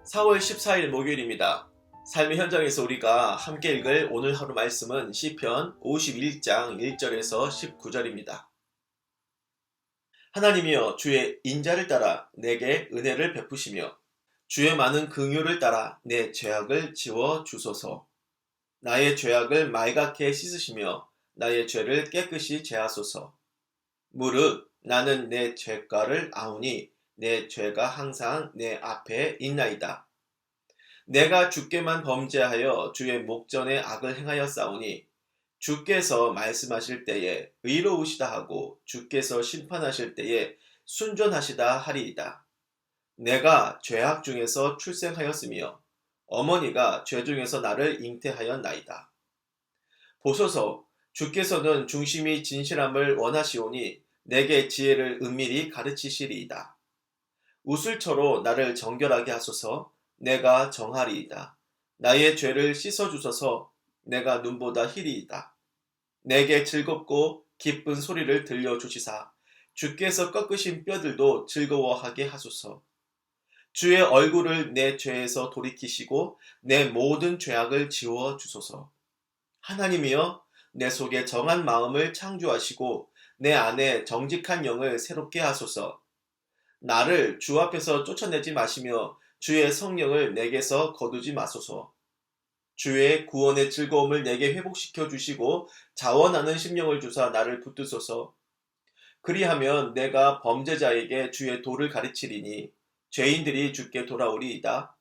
4월 14일 목요일입니다. 삶의 현장에서 우리가 함께 읽을 오늘 하루 말씀은 시편 51장 1절에서 19절입니다. 하나님이여 주의 인자를 따라 내게 은혜를 베푸시며 주의 많은 긍휼을 따라 내 죄악을 지워 주소서. 나의 죄악을 말갛게 씻으시며 나의 죄를 깨끗이 제하소서. 무릇 나는 내 죄가를 아우니 내 죄가 항상 내 앞에 있나이다. 내가 주께만 범죄하여 주의 목전에 악을 행하였사오니 주께서 말씀하실 때에 의로우시다 하고 주께서 심판하실 때에 순전하시다 하리이다. 내가 죄악 중에서 출생하였으며 어머니가 죄 중에서 나를 잉태하였나이다. 보소서, 주께서는 중심이 진실함을 원하시오니 내게 지혜를 은밀히 가르치시리이다. 우슬초로 나를 정결하게 하소서. 내가 정하리이다. 나의 죄를 씻어주소서. 내가 눈보다 희리이다. 내게 즐겁고 기쁜 소리를 들려주시사 주께서 꺾으신 뼈들도 즐거워하게 하소서. 주의 얼굴을 내 죄에서 돌이키시고 내 모든 죄악을 지워주소서. 하나님이여 내 속에 정한 마음을 창조하시고 내 안에 정직한 영을 새롭게 하소서. 나를 주 앞에서 쫓아내지 마시며 주의 성령을 내게서 거두지 마소서. 주의 구원의 즐거움을 내게 회복시켜 주시고 자원하는 심령을 주사 나를 붙드소서. 그리하면 내가 범죄자에게 주의 도를 가르치리니 죄인들이 주께 돌아오리이다.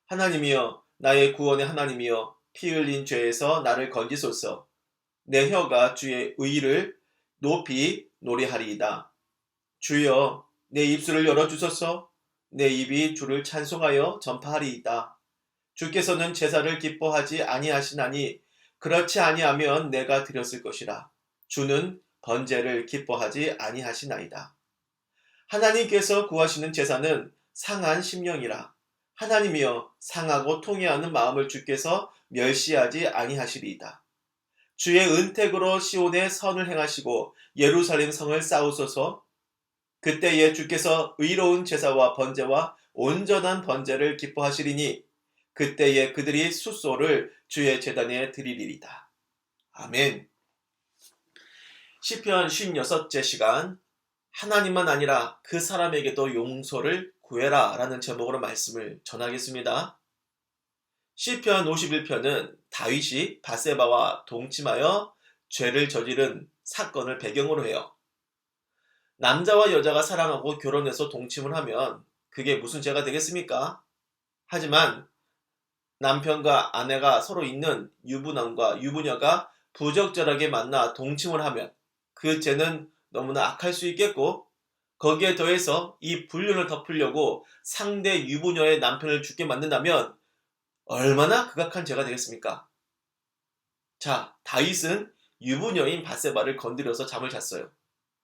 하나님이여 나의 구원의 하나님이여 피 흘린 죄에서 나를 건지소서. 내 혀가 주의 의를 높이 노래하리이다. 주여 내 입술을 열어주소서. 내 입이 주를 찬송하여 전파하리이다. 주께서는 제사를 기뻐하지 아니하시나니 그렇지 아니하면 내가 드렸을 것이라. 주는 번제를 기뻐하지 아니하시나이다. 하나님께서 구하시는 제사는 상한 심령이라. 하나님이여 상하고 통회하는 마음을 주께서 멸시하지 아니하시리이다. 주의 은택으로 시온에 선을 행하시고 예루살렘 성을 쌓으소서. 그때에 주께서 의로운 제사와 번제와 온전한 번제를 기뻐하시리니 그때에 그들이 숫소를 주의 제단에 드리리이다. 아멘. 시편 56째 시간, 하나님만 아니라 그 사람에게도 용서를 구해라 라는 제목으로 말씀을 전하겠습니다. 시편 51편은 다윗이 밧세바와 동침하여 죄를 저지른 사건을 배경으로 해요. 남자와 여자가 사랑하고 결혼해서 동침을 하면 그게 무슨 죄가 되겠습니까? 하지만 남편과 아내가 서로 있는 유부남과 유부녀가 부적절하게 만나 동침을 하면 그 죄는 너무나 악할 수 있겠고, 거기에 더해서 이 불륜을 덮으려고 상대 유부녀의 남편을 죽게 만든다면 얼마나 극악한 죄가 되겠습니까? 자, 다윗은 유부녀인 밧세바를 건드려서 잠을 잤어요.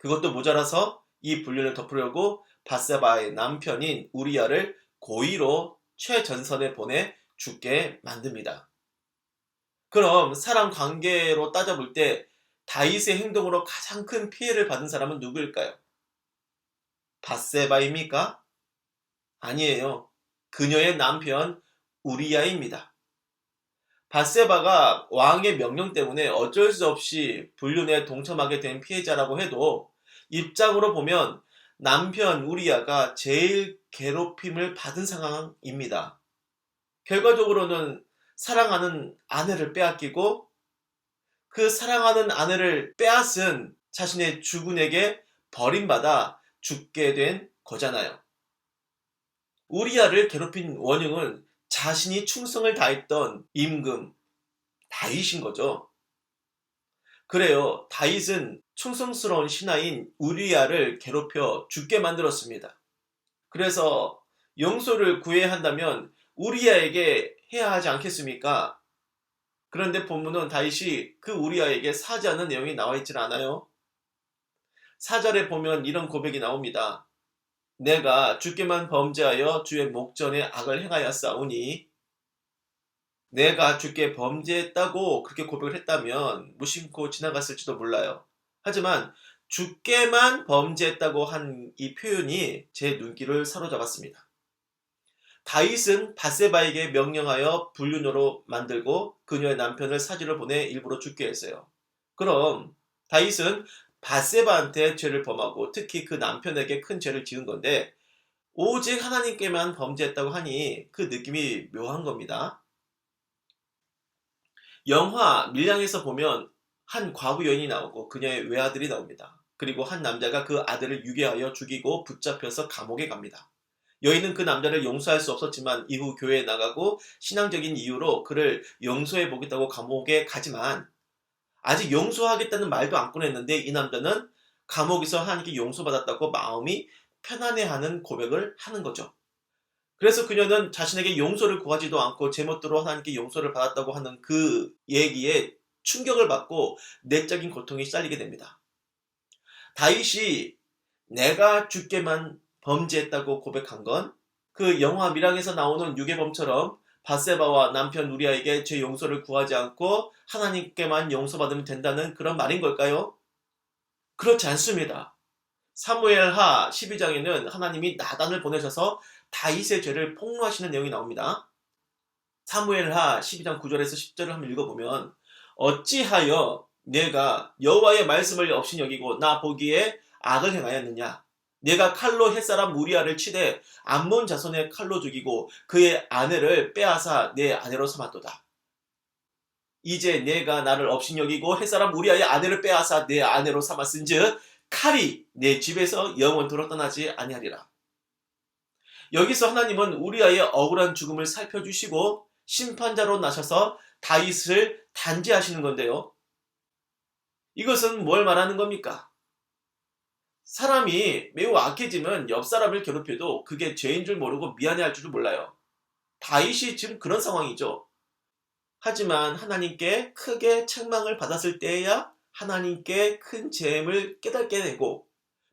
그것도 모자라서 이 불륜을 덮으려고 밧세바의 남편인 우리야를 고의로 최전선에 보내 죽게 만듭니다. 그럼 사람 관계로 따져볼 때 다윗의 행동으로 가장 큰 피해를 받은 사람은 누구일까요? 밧세바입니까? 아니에요. 그녀의 남편 우리야입니다. 밧세바가 왕의 명령 때문에 어쩔 수 없이 불륜에 동참하게 된 피해자라고 해도 입장으로 보면 남편 우리야가 제일 괴롭힘을 받은 상황입니다. 결과적으로는 사랑하는 아내를 빼앗기고 그 사랑하는 아내를 빼앗은 자신의 주군에게 버림받아 죽게 된 거잖아요. 우리야를 괴롭힌 원흉은 자신이 충성을 다했던 임금 다윗인 거죠. 그래요. 다윗은 충성스러운 신하인 우리야를 괴롭혀 죽게 만들었습니다. 그래서 용서를 구해야 한다면 우리야에게 해야 하지 않겠습니까? 그런데 본문은 다윗이 그 우리야에게 사죄하는 내용이 나와 있질 않아요. 4절에 보면 이런 고백이 나옵니다. 내가 주께만 범죄하여 주의 목전에 악을 행하였사오니, 내가 주께 범죄했다고 그렇게 고백을 했다면 무심코 지나갔을지도 몰라요. 하지만 주께만 범죄했다고 한 이 표현이 제 눈길을 사로잡았습니다. 다윗은 밧세바에게 명령하여 불륜으로 만들고 그녀의 남편을 사지로 보내 일부러 죽게 했어요. 그럼 다윗은 밧세바한테 죄를 범하고 특히 그 남편에게 큰 죄를 지은 건데 오직 하나님께만 범죄했다고 하니 그 느낌이 묘한 겁니다. 영화 밀양에서 보면 한 과부 여인이 나오고 그녀의 외아들이 나옵니다. 그리고 한 남자가 그 아들을 유괴하여 죽이고 붙잡혀서 감옥에 갑니다. 여인은 그 남자를 용서할 수 없었지만 이후 교회에 나가고 신앙적인 이유로 그를 용서해 보겠다고 감옥에 가지만 아직 용서하겠다는 말도 안 꺼냈는데 이 남자는 감옥에서 하나님께 용서받았다고 마음이 편안해하는 고백을 하는 거죠. 그래서 그녀는 자신에게 용서를 구하지도 않고 제멋대로 하나님께 용서를 받았다고 하는 그 얘기에 충격을 받고 내적인 고통에 시달리게 됩니다. 다윗이 내가 주께만 범죄했다고 고백한 건 그 영화 밀양에서 나오는 유괴범처럼 밧세바와 남편 우리아에게 죄 용서를 구하지 않고 하나님께만 용서받으면 된다는 그런 말인 걸까요? 그렇지 않습니다. 사무엘하 12장에는 하나님이 나단을 보내셔서 다윗의 죄를 폭로하시는 내용이 나옵니다. 사무엘하 12장 9절에서 10절을 한번 읽어보면 어찌하여 내가 여호와의 말씀을 없이 여기고 나 보기에 악을 행하였느냐. 내가 칼로 햇사람 우리아를 치되 암몬 자손의 칼로 죽이고 그의 아내를 빼앗아 내 아내로 삼았도다. 이제 내가 나를 없이 여기고 햇사람 우리아의 아내를 빼앗아 내 아내로 삼았은즉 칼이 내 집에서 영원토록 떠나지 아니하리라. 여기서 하나님은 우리아의 억울한 죽음을 살펴주시고 심판자로 나셔서 다윗을 단죄하시는 건데요. 이것은 뭘 말하는 겁니까? 사람이 매우 악해지면 옆 사람을 괴롭혀도 그게 죄인 줄 모르고 미안해할 줄을 몰라요. 다윗이 지금 그런 상황이죠. 하지만 하나님께 크게 책망을 받았을 때에야 하나님께 큰 죄임을 깨닫게 되고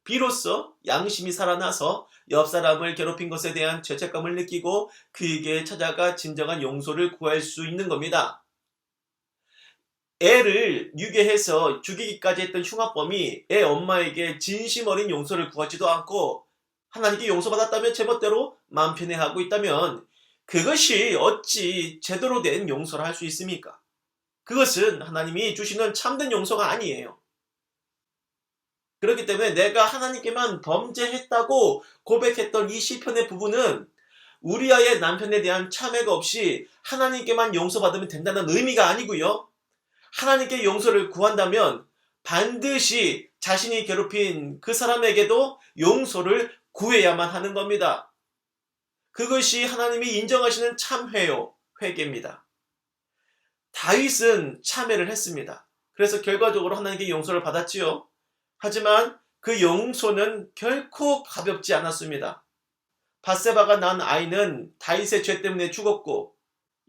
비로소 양심이 살아나서 옆 사람을 괴롭힌 것에 대한 죄책감을 느끼고 그에게 찾아가 진정한 용서를 구할 수 있는 겁니다. 애를 유괴해서 죽이기까지 했던 흉악범이 애 엄마에게 진심 어린 용서를 구하지도 않고 하나님께 용서받았다면 제멋대로 마음 편해하고 있다면 그것이 어찌 제대로 된 용서를 할 수 있습니까? 그것은 하나님이 주시는 참된 용서가 아니에요. 그렇기 때문에 내가 하나님께만 범죄했다고 고백했던 이 시편의 부분은 우리아의 남편에 대한 참회가 없이 하나님께만 용서받으면 된다는 의미가 아니고요. 하나님께 용서를 구한다면 반드시 자신이 괴롭힌 그 사람에게도 용서를 구해야만 하는 겁니다. 그것이 하나님이 인정하시는 참회요, 회개입니다. 다윗은 참회를 했습니다. 그래서 결과적으로 하나님께 용서를 받았지요. 하지만 그 용서는 결코 가볍지 않았습니다. 밧세바가 낳은 아이는 다윗의 죄 때문에 죽었고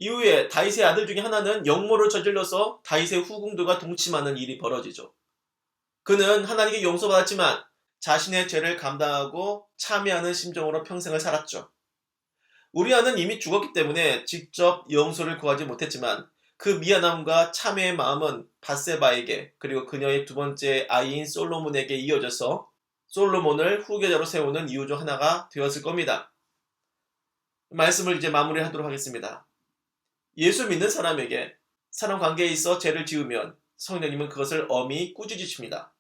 이후에 다윗의 아들 중에 하나는 역모를 저질러서 다윗의 후궁들과 동침하는 일이 벌어지죠. 그는 하나님께 용서받았지만 자신의 죄를 감당하고 참회하는 심정으로 평생을 살았죠. 우리아는 이미 죽었기 때문에 직접 용서를 구하지 못했지만 그 미안함과 참회의 마음은 밧세바에게 그리고 그녀의 두 번째 아이인 솔로몬에게 이어져서 솔로몬을 후계자로 세우는 이유 중 하나가 되었을 겁니다. 말씀을 이제 마무리하도록 하겠습니다. 예수 믿는 사람에게 사람 관계에 있어 죄를 지으면 성령님은 그것을 엄히 꾸짖으십니다.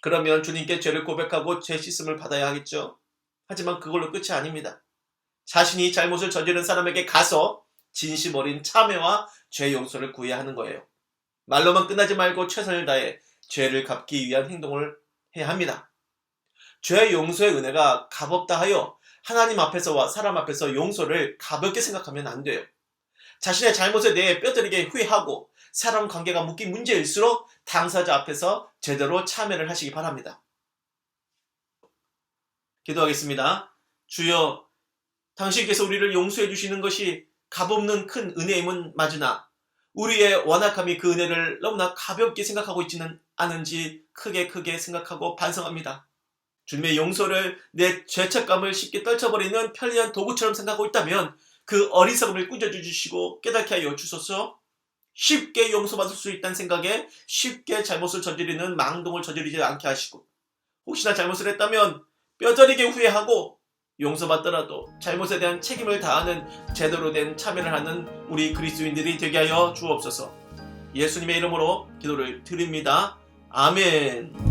그러면 주님께 죄를 고백하고 죄 씻음을 받아야 하겠죠. 하지만 그걸로 끝이 아닙니다. 자신이 잘못을 저지른 사람에게 가서 진심 어린 참회와 죄 용서를 구해야 하는 거예요. 말로만 끝나지 말고 최선을 다해 죄를 갚기 위한 행동을 해야 합니다. 죄 용서의 은혜가 값없다 하여 하나님 앞에서와 사람 앞에서 용서를 가볍게 생각하면 안 돼요. 자신의 잘못에 대해 뼈저리게 후회하고 사람 관계가 묶인 문제일수록 당사자 앞에서 제대로 참회를 하시기 바랍니다. 기도하겠습니다. 주여, 당신께서 우리를 용서해 주시는 것이 값없는 큰 은혜임은 맞으나 우리의 완악함이 그 은혜를 너무나 가볍게 생각하고 있지는 않은지 크게 생각하고 반성합니다. 주님의 용서를 내 죄책감을 쉽게 떨쳐버리는 편리한 도구처럼 생각하고 있다면 그 어리석음을 꾸짖어주시고 깨닫게 하여 주소서. 쉽게 용서받을 수 있다는 생각에 쉽게 잘못을 저지르는 망동을 저지르지 않게 하시고 혹시나 잘못을 했다면 뼈저리게 후회하고 용서받더라도 잘못에 대한 책임을 다하는 제대로 된 참여를 하는 우리 그리스도인들이 되게 하여 주옵소서. 예수님의 이름으로 기도를 드립니다. 아멘.